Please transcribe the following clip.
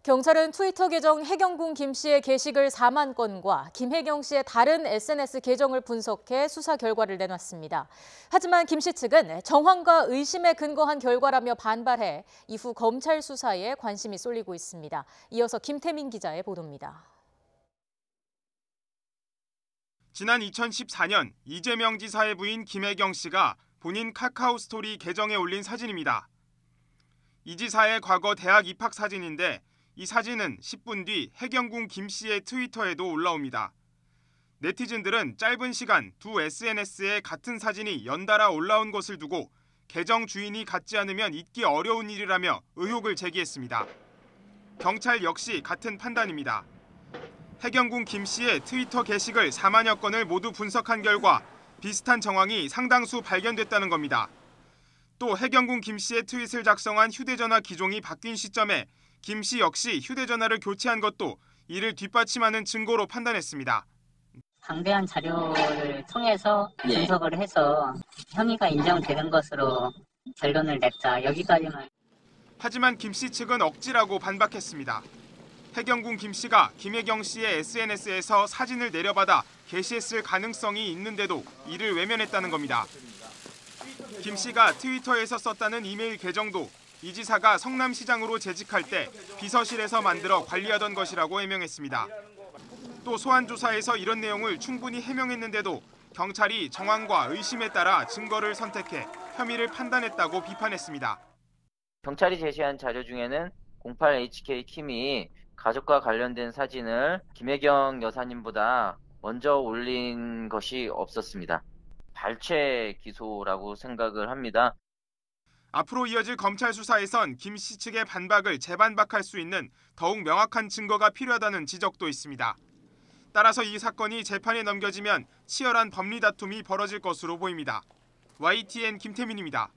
경찰은 트위터 계정 해경군 김 씨의 게시글 4만 건과 김혜경 씨의 다른 SNS 계정을 분석해 수사 결과를 내놨습니다. 하지만 김 씨 측은 정황과 의심에 근거한 결과라며 반발해 이후 검찰 수사에 관심이 쏠리고 있습니다. 이어서 김태민 기자의 보도입니다. 지난 2014년 이재명 지사의 부인 김혜경 씨가 본인 카카오 스토리 계정에 올린 사진입니다. 이 지사의 과거 대학 입학 사진인데 이 사진은 10분 뒤 해경군 김 씨의 트위터에도 올라옵니다. 네티즌들은 짧은 시간 두 SNS에 같은 사진이 연달아 올라온 것을 두고 계정 주인이 같지 않으면 잊기 어려운 일이라며 의혹을 제기했습니다. 경찰 역시 같은 판단입니다. 해경군 김 씨의 트위터 게시글 4만여 건을 모두 분석한 결과 비슷한 정황이 상당수 발견됐다는 겁니다. 또 해경군 김 씨의 트윗을 작성한 휴대전화 기종이 바뀐 시점에 김 씨 역시 휴대전화를 교체한 것도 이를 뒷받침하는 증거로 판단했습니다. 방대한 자료를 통해서 분석을 해서 혐의가 인정되는 것으로 결론을 냈다. 여기까지만. 하지만 김 씨 측은 억지라고 반박했습니다. 해경군 김 씨가 김혜경 씨의 SNS에서 사진을 내려받아 게시했을 가능성이 있는데도 이를 외면했다는 겁니다. 김 씨가 트위터에서 썼다는 이메일 계정도 이 지사가 성남시장으로 재직할 때 비서실에서 만들어 관리하던 것이라고 해명했습니다. 또 소환 조사에서 이런 내용을 충분히 해명했는데도 경찰이 정황과 의심에 따라 증거를 선택해 혐의를 판단했다고 비판했습니다. 경찰이 제시한 자료 중에는 08HK 킴이 가족과 관련된 사진을 김혜경 여사님보다 먼저 올린 것이 없었습니다. 발췌 기소라고 생각을 합니다. 앞으로 이어질 검찰 수사에선 김 씨 측의 반박을 재반박할 수 있는 더욱 명확한 증거가 필요하다는 지적도 있습니다. 따라서 이 사건이 재판에 넘겨지면 치열한 법리 다툼이 벌어질 것으로 보입니다. YTN 김태민입니다.